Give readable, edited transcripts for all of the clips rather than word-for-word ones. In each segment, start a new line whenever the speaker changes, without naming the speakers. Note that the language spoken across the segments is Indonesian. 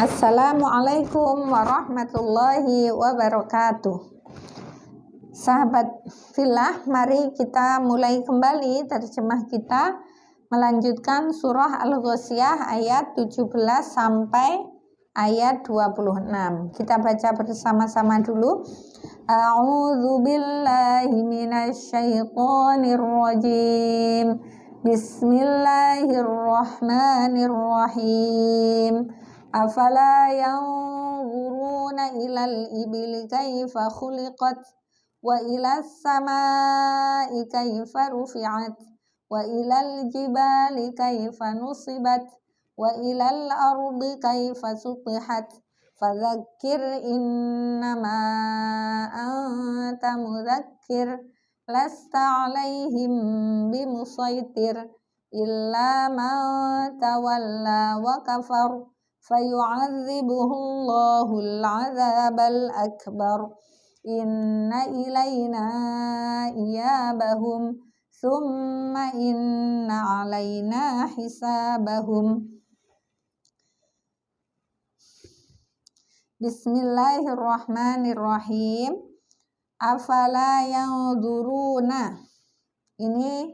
Assalamualaikum warahmatullahi wabarakatuh. Sahabat fillah, mari kita mulai kembali terjemah kita, melanjutkan surah Al-Ghasyiyah ayat 17 sampai ayat 26. Kita baca bersama-sama dulu. A'udzu billahi minasy syaithanir rajim. Bismillahirrahmanirrahim. Afala yanzuruna ilal ibili kaifa khuliqat wa ilas samai kaifa rufi'at wa ilal jibali kaifa nusibat wa ilal ardi kaifa sutihat fadzakir innama anta mudzakkir lasta alaihim bimusaitir illa man tawalla wa kafar fayu'adzibullahu al-'adzabal akbar inna ilayna iyabahum thumma inna 'alaina hisabahum. Bismillahirrahmanirrahim. Afala yanzuruna. Ini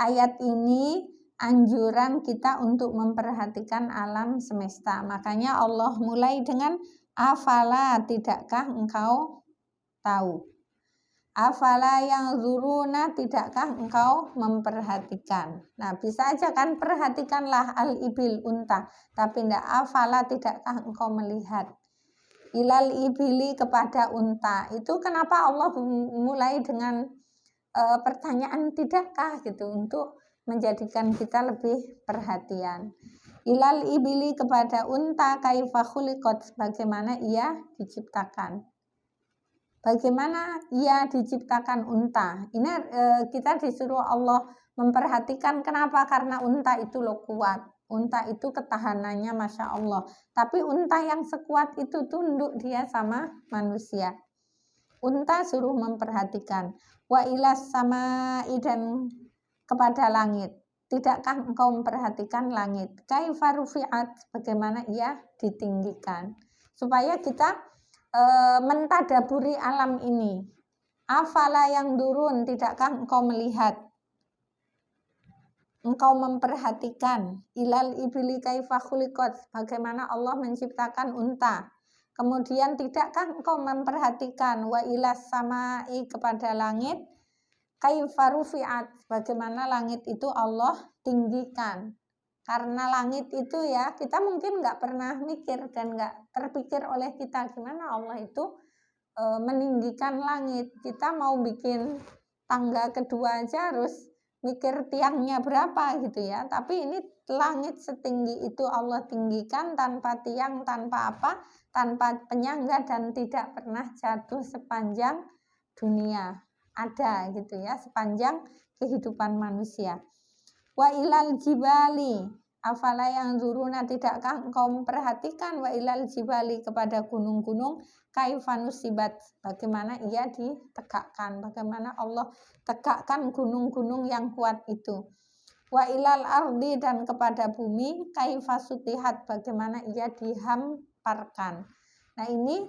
ayat ini anjuran kita untuk memperhatikan alam semesta. Makanya Allah mulai dengan afala, tidakkah engkau tahu? Afala yanzuruna, tidakkah engkau memperhatikan? Nah, bisa aja kan, perhatikanlah al-ibil, unta, tapi tidak afala, tidakkah engkau melihat? Ilal ibili, kepada unta. Itu kenapa Allah mulai dengan pertanyaan tidakkah gitu, untuk menjadikan kita lebih perhatian. Ilal ibili, kepada unta, kaifa khuliqat, bagaimana ia diciptakan. Bagaimana ia diciptakan unta. Ini kita disuruh Allah memperhatikan. Kenapa? Karena unta itu loh kuat. Unta itu ketahanannya Masya Allah. Tapi unta yang sekuat itu tunduk dia sama manusia. Unta suruh memperhatikan. Wa ilas samai, dan kepada langit. Tidakkah engkau memperhatikan langit? Kaifa rufi'at, bagaimana ia ditinggikan. Supaya kita mentadaburi alam ini. Afala yang durun, tidakkah engkau melihat? Engkau memperhatikan. Ilal ibili kaifa khuliqat, bagaimana Allah menciptakan unta. Kemudian tidakkah engkau memperhatikan wa ilas samai, kepada langit, kaifa rufi'at, bagaimana langit itu Allah tinggikan. Karena langit itu ya, kita mungkin nggak pernah mikir dan nggak terpikir oleh kita gimana Allah itu meninggikan langit. Kita mau bikin tangga kedua aja harus mikir tiangnya berapa gitu ya. Tapi ini langit setinggi itu Allah tinggikan tanpa tiang, tanpa apa, tanpa penyangga, dan tidak pernah jatuh sepanjang dunia. Ada gitu ya, sepanjang kehidupan manusia. Wa ilal jibali, afala yanzuruna, tidakkah engkau memperhatikan wa ilal jibali, kepada gunung-gunung, kaifa nusibat, bagaimana ia ditegakkan, bagaimana Allah tegakkan gunung-gunung yang kuat itu. Wa ilal ardi, dan kepada bumi, kaifa sutihat, bagaimana ia dihamparkan. Nah, ini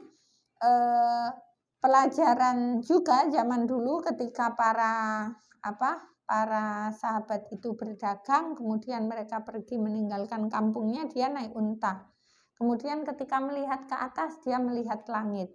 pelajaran juga zaman dulu ketika para sahabat itu berdagang, kemudian mereka pergi meninggalkan kampungnya, dia naik unta. Kemudian ketika melihat ke atas, dia melihat langit.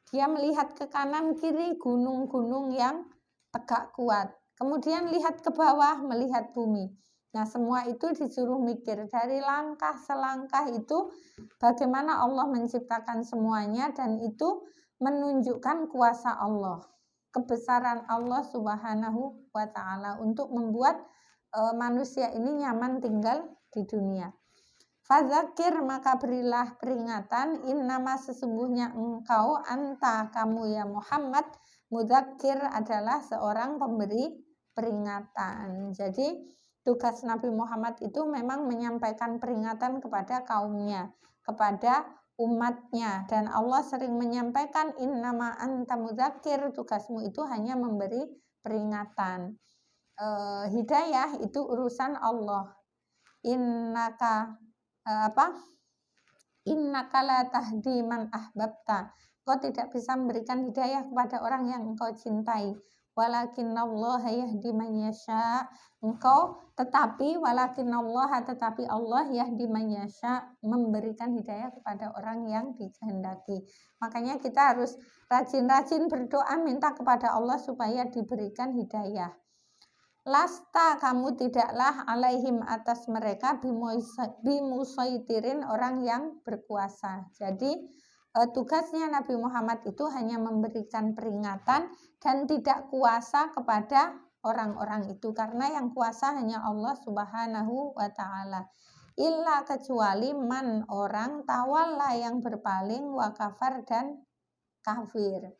Dia melihat ke kanan kiri gunung-gunung yang tegak kuat. Kemudian lihat ke bawah, melihat bumi. Nah, semua itu disuruh mikir dari langkah selangkah itu bagaimana Allah menciptakan semuanya, dan itu menunjukkan kuasa Allah, kebesaran Allah Subhanahu wa ta'ala untuk membuat manusia ini nyaman tinggal di dunia. Fadzakir, maka berilah peringatan, innama, sesungguhnya engkau, anta, kamu ya Muhammad, mudzakir, adalah seorang pemberi peringatan. Jadi tugas Nabi Muhammad itu memang menyampaikan peringatan kepada kaumnya, kepada umatnya, dan Allah sering menyampaikan innama anta mudzakir, tugasmu itu hanya memberi peringatan. Hidayah itu urusan Allah. Innaka Innaka la tahdi man ahbabta. Kau tidak bisa memberikan hidayah kepada orang yang engkau cintai. Walakinallaha yahdi man yasha. Tetapi Allah yahdi man yasha, memberikan hidayah kepada orang yang dikehendaki. Makanya kita harus rajin-rajin berdoa minta kepada Allah supaya diberikan hidayah. Lasta, kamu tidaklah alaihim atas mereka bimusaitirin, orang yang berkuasa. Jadi tugasnya Nabi Muhammad itu hanya memberikan peringatan dan tidak kuasa kepada orang-orang itu, karena yang kuasa hanya Allah Subhanahu wa ta'ala. Illa, kecuali man, orang, tawalla, yang berpaling, wa kafar, dan kafir.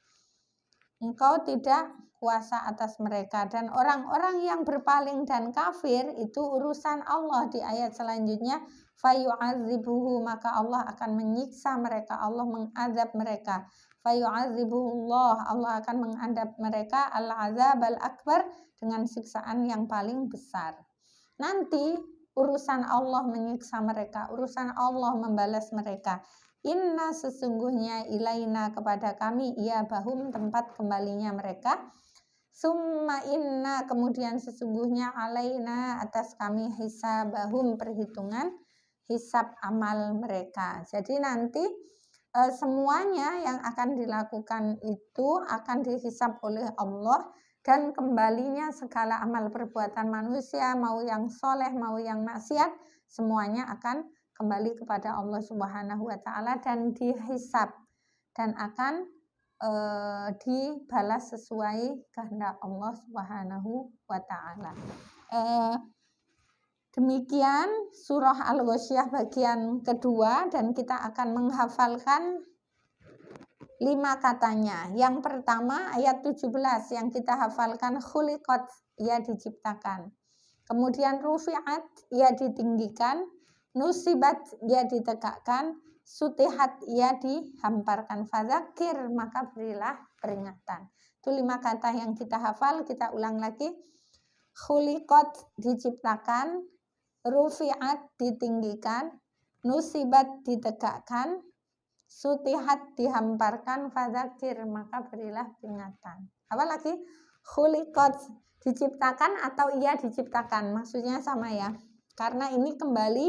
Engkau tidak kuasa atas mereka. Dan orang-orang yang berpaling dan kafir itu urusan Allah. Di ayat selanjutnya, fayu'adzibuhu, maka Allah akan menyiksa mereka, Allah mengazab mereka. Fayu'adzibuhullah, Allah akan mengadab mereka al-azab al-akbar, dengan siksaan yang paling besar. Nanti urusan Allah menyiksa mereka, urusan Allah membalas mereka. Inna, sesungguhnya, ilaina, kepada kami, bahum, tempat kembalinya mereka. Summa inna, kemudian sesungguhnya, alaina, atas kami, hisabahum, perhitungan hisab amal mereka. Jadi nanti semuanya yang akan dilakukan itu akan dihisab oleh Allah, dan kembalinya segala amal perbuatan manusia, mau yang soleh, mau yang maksiat, semuanya akan kembali kepada Allah Subhanahu wa ta'ala dan dihisab dan akan dibalas sesuai kehendak Allah Subhanahu wa ta'ala. Demikian surah Al-Ghasyiyah bagian kedua, dan kita akan menghafalkan 5 katanya. Yang pertama ayat 17 yang kita hafalkan, khuliqat, ia diciptakan. Kemudian rufi'at, ia ditinggikan. Nusibat, ia ditegakkan. Sutihat, ia dihamparkan. Fadzakir, maka berilah peringatan. Itu 5 kata yang kita hafal. Kita ulang lagi. Khuliqat, diciptakan. Rufi'at, ditinggikan. Nusibat, ditegakkan. Sutihat, dihamparkan. Fadzakir, maka berilah peringatan. Apa lagi? Khuliqat, diciptakan atau ia diciptakan, maksudnya sama ya, karena ini kembali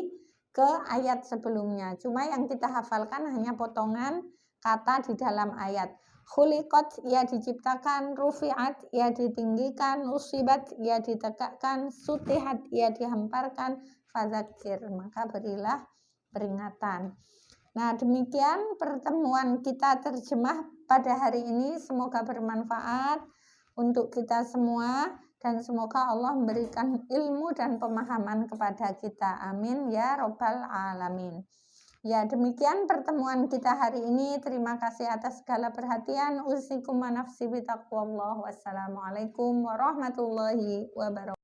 ke ayat sebelumnya, cuma yang kita hafalkan hanya potongan kata di dalam ayat. Khuliqat, ia diciptakan. Rufi'at, ia ditinggikan. Usibat, ia ditegakkan. Sutihat, ia dihamparkan. Fadzakir, maka berilah peringatan. Nah, demikian pertemuan kita terjemah pada hari ini. Semoga bermanfaat untuk kita semua, dan semoga Allah memberikan ilmu dan pemahaman kepada kita. Amin ya robbal alamin. Ya, demikian pertemuan kita hari ini. Terima kasih atas segala perhatian. Usikum wa nafsi bitaqwallah. Wassalamualaikum warahmatullahi wabarakatuh.